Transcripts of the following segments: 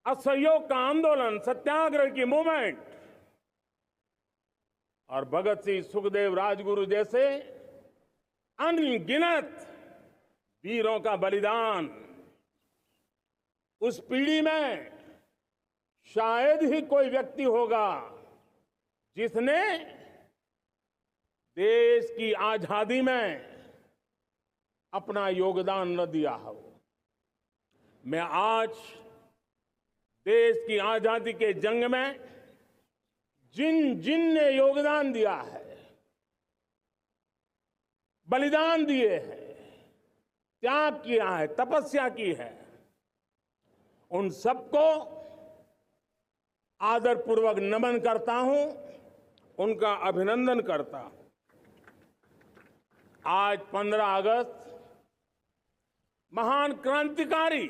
असहयोग का आंदोलन, सत्याग्रह की मूवमेंट और भगत सिंह, सुखदेव, राजगुरु जैसे अनगिनत वीरों का बलिदान, उस पीढ़ी में शायद ही कोई व्यक्ति होगा जिसने देश की आजादी में अपना योगदान न दिया हो। मैं आज देश की आजादी के जंग में जिन जिन ने योगदान दिया है, बलिदान दिए हैं, त्याग किया है, तपस्या की है, उन सबको आदरपूर्वक नमन करता हूं, उनका अभिनंदन करता हूं। आज 15 अगस्त महान क्रांतिकारी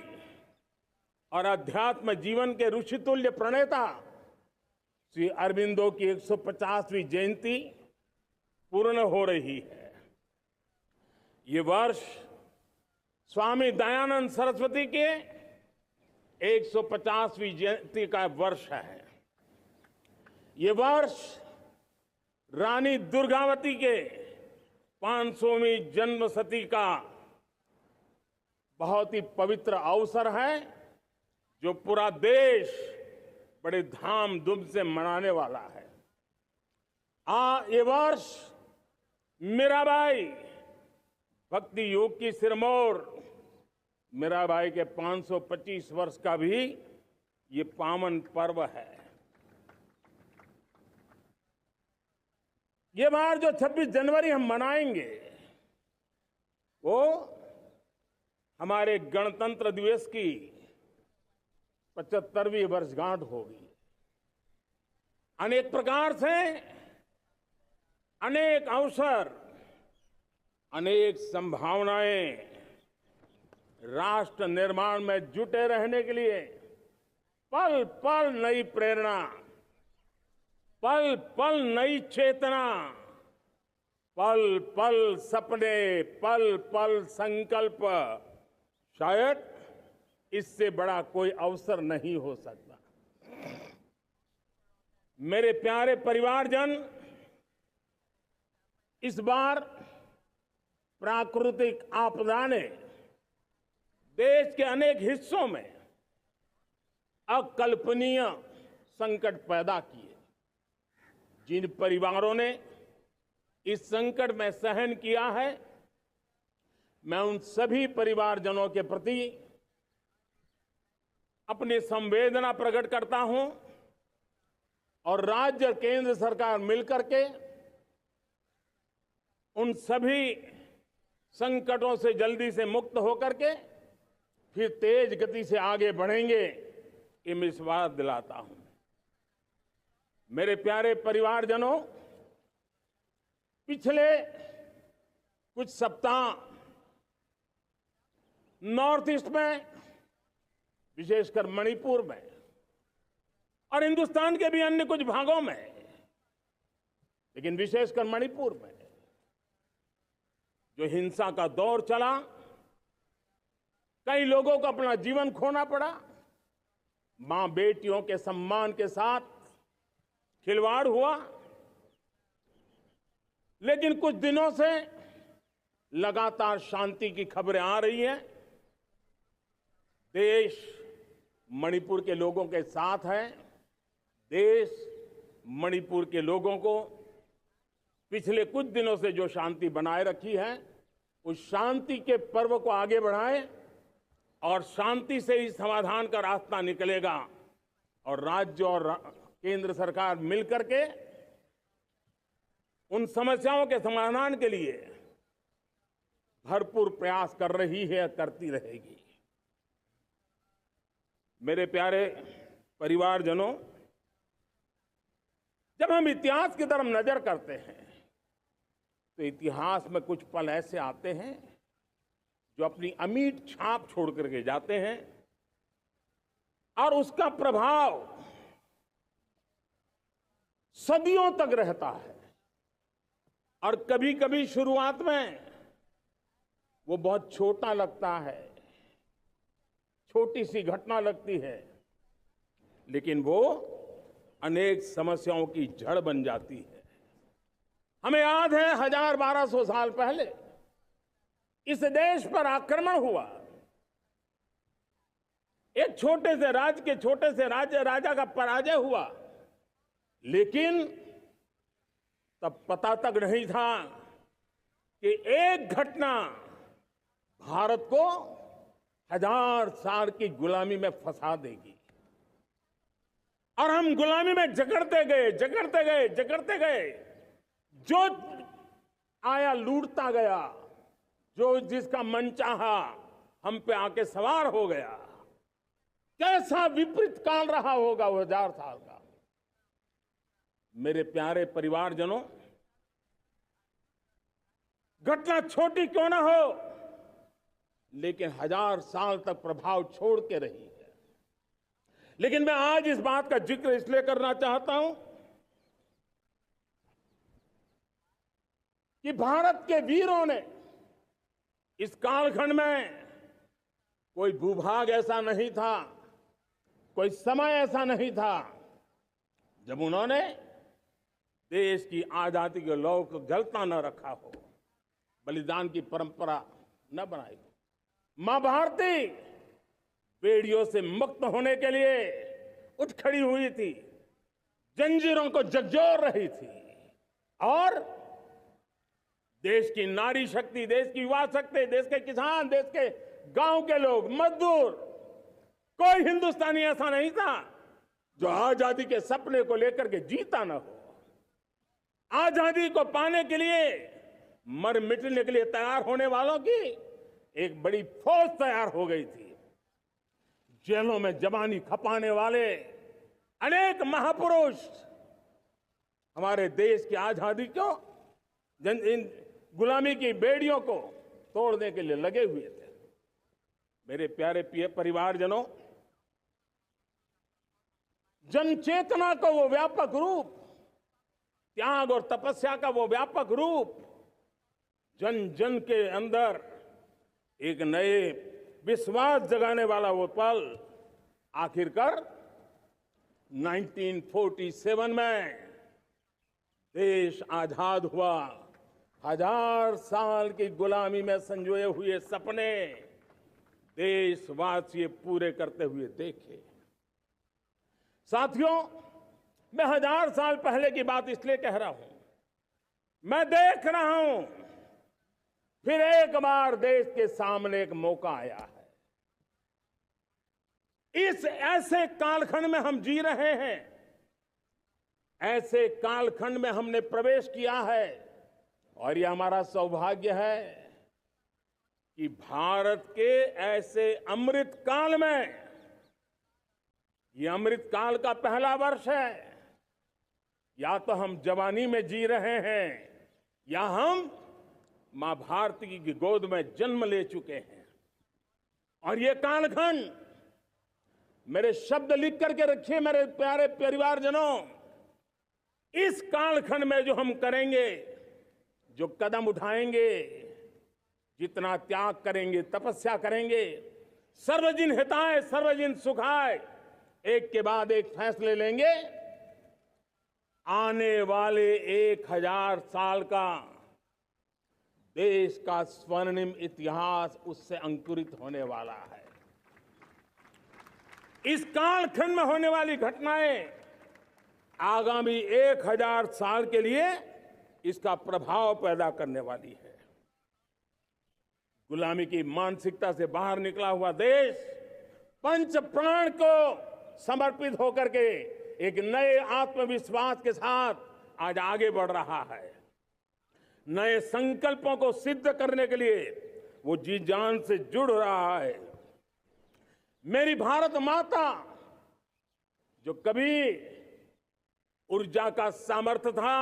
और अध्यात्म जीवन के ऋषितुल्य प्रणेता श्री अरबिंदो की 150वीं जयंती पूर्ण हो रही है। ये वर्ष स्वामी दयानंद सरस्वती के 150वीं जयंती का वर्ष है। ये वर्ष रानी दुर्गावती के 500वीं जन्मशती का बहुत ही पवित्र अवसर है, जो पूरा देश बड़े धामधूम से मनाने वाला है। ये वर्ष मीराबाई, भक्ति योग की सिरमौर मीराबाई के 525 वर्ष का भी ये पावन पर्व है। ये बार जो 26 जनवरी हम मनाएंगे वो हमारे गणतंत्र दिवस की 75वीं वर्षगांठ होगी। अनेक प्रकार से अनेक अवसर, अनेक संभावनाएं राष्ट्र निर्माण में जुटे रहने के लिए पल पल नई प्रेरणा, पल पल नई चेतना, पल पल सपने, पल पल संकल्प, शायद इससे बड़ा कोई अवसर नहीं हो सकता। मेरे प्यारे परिवारजन, इस बार प्राकृतिक आपदा ने देश के अनेक हिस्सों में अकल्पनीय संकट पैदा किए। जिन परिवारों ने इस संकट में सहन किया है, मैं उन सभी परिवारजनों के प्रति अपनी संवेदना प्रकट करता हूं और राज्य और केंद्र सरकार मिलकर के उन सभी संकटों से जल्दी से मुक्त होकर के फिर तेज गति से आगे बढ़ेंगे, ये मैं विश्वास दिलाता हूं। मेरे प्यारे परिवारजनों, पिछले कुछ सप्ताह नॉर्थ ईस्ट में, विशेषकर मणिपुर में और हिंदुस्तान के भी अन्य कुछ भागों में, लेकिन विशेषकर मणिपुर में जो हिंसा का दौर चला, कई लोगों को अपना जीवन खोना पड़ा, मां बेटियों के सम्मान के साथ खिलवाड़ हुआ। लेकिन कुछ दिनों से लगातार शांति की खबरें आ रही हैं। देश मणिपुर के लोगों के साथ है। देश मणिपुर के लोगों को पिछले कुछ दिनों से जो शांति बनाए रखी है, उस शांति के पर्व को आगे बढ़ाएं और शांति से ही समाधान का रास्ता निकलेगा। और राज्य और केंद्र सरकार मिलकर के उन समस्याओं के समाधान के लिए भरपूर प्रयास कर रही है, करती रहेगी। मेरे प्यारे परिवारजनों, जब हम इतिहास की तरफ नजर करते हैं तो इतिहास में कुछ पल ऐसे आते हैं जो अपनी अमिट छाप छोड़ करके जाते हैं और उसका प्रभाव सदियों तक रहता है। और कभी कभी शुरुआत में वो बहुत छोटा लगता है, छोटी सी घटना लगती है, लेकिन वो अनेक समस्याओं की जड़ बन जाती है। हमें याद है 1000-1200 साल पहले इस देश पर आक्रमण हुआ। एक छोटे से राज्य के छोटे से राजा का पराजय हुआ, लेकिन तब पता तक नहीं था कि एक घटना भारत को 1000 साल की गुलामी में फंसा देगी। और हम गुलामी में जकड़ते गए, जो आया लूटता गया, जो जिसका मन चाहा हम पे आके सवार हो गया। कैसा विपरीत काल रहा होगा वो 1000 साल का। मेरे प्यारे परिवारजनों, घटना छोटी क्यों ना हो, लेकिन 1000 साल तक प्रभाव छोड़ के रही है। लेकिन मैं आज इस बात का जिक्र इसलिए करना चाहता हूं कि भारत के वीरों ने इस कालखंड में कोई भूभाग ऐसा नहीं था, कोई समय ऐसा नहीं था जब उन्होंने देश की आजादी के लौ को जलता न रखा हो, बलिदान की परंपरा न बनाई हो। मां भारती बेड़ियों से मुक्त होने के लिए उठ खड़ी हुई थी, जंजीरों को झकझोर रही थी, और देश की नारी शक्ति, देश की युवा शक्ति, देश के किसान, देश के गांव के लोग, मजदूर, कोई हिंदुस्तानी ऐसा नहीं था जो आजादी के सपने को लेकर के जीता न हो। आजादी को पाने के लिए मर मिटने के लिए तैयार होने वालों की एक बड़ी फौज तैयार हो गई थी। जेलों में जवानी खपाने वाले अनेक महापुरुष हमारे देश की आजादी को, इन गुलामी की बेड़ियों को तोड़ने के लिए लगे हुए थे। मेरे प्यारे परिवारजनों, जन चेतना को वो व्यापक रूप, त्याग और तपस्या का वो व्यापक रूप, जन जन के अंदर एक नए विश्वास जगाने वाला वो पल आखिरकार 1947 में देश आजाद हुआ। 1000 साल की गुलामी में संजोए हुए सपने देशवासी पूरे करते हुए देखे। साथियों, मैं 1000 साल पहले की बात इसलिए कह रहा हूं, मैं देख रहा हूं फिर एक बार देश के सामने एक मौका आया है। इस ऐसे कालखंड में हम जी रहे हैं, ऐसे कालखंड में हमने प्रवेश किया है, और यह हमारा सौभाग्य है कि भारत के ऐसे अमृत काल में, यह अमृत काल का पहला वर्ष है। या तो हम जवानी में जी रहे हैं, या हम मां भारती की गोद में जन्म ले चुके हैं। और ये कालखंड, मेरे शब्द लिख करके रखिए मेरे प्यारे परिवारजनों, इस कालखंड में जो हम करेंगे, जो कदम उठाएंगे, जितना त्याग करेंगे, तपस्या करेंगे, सर्वजन हिताय सर्वजन सुखाय, एक के बाद एक फैसले लेंगे, आने वाले 1000 साल का देश का स्वर्णिम इतिहास उससे अंकुरित होने वाला है। इस कालखंड में होने वाली घटनाएं आगामी 1000 साल के लिए इसका प्रभाव पैदा करने वाली है। गुलामी की मानसिकता से बाहर निकला हुआ देश पंच प्राण को समर्पित होकर के एक नए आत्मविश्वास के साथ आज आगे बढ़ रहा है। नए संकल्पों को सिद्ध करने के लिए वो जी जान से जुड़ रहा है। मेरी भारत माता, जो कभी ऊर्जा का सामर्थ्य था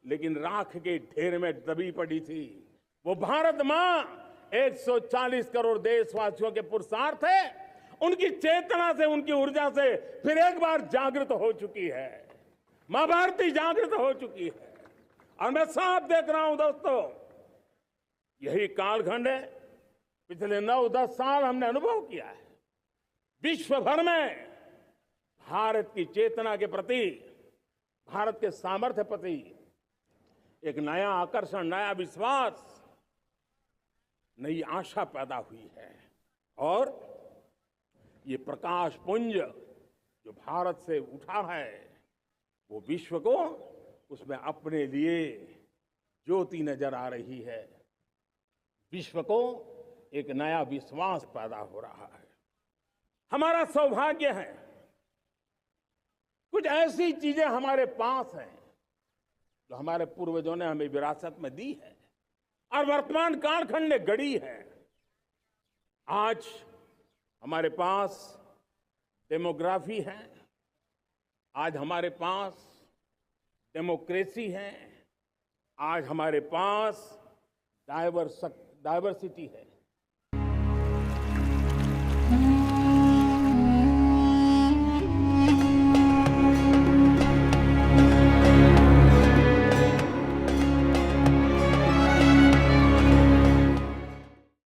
लेकिन राख के ढेर में दबी पड़ी थी, वो भारत मां 140 करोड़ देशवासियों के पुरुषार्थ है, उनकी चेतना से, उनकी ऊर्जा से फिर एक बार जागृत हो चुकी है। मां भारती जागृत हो चुकी है। और मैं साफ देख रहा हूं दोस्तों, यही कालखंड है। पिछले 9-10 साल हमने अनुभव किया है, विश्व भर में भारत की चेतना के प्रति, भारत के सामर्थ्य प्रति एक नया आकर्षण, नया विश्वास, नई आशा पैदा हुई है। और ये प्रकाश पुंज जो भारत से उठा है, वो विश्व को उसमें अपने लिए ज्योति नजर आ रही है। विश्व को एक नया विश्वास पैदा हो रहा है। हमारा सौभाग्य है, कुछ ऐसी चीजें हमारे पास हैं जो हमारे पूर्वजों ने हमें विरासत में दी है और वर्तमान कालखंड ने गढ़ी है। आज हमारे पास डेमोग्राफी है, आज हमारे पास डेमोक्रेसी है, आज हमारे पास डाइवर्सिटी है।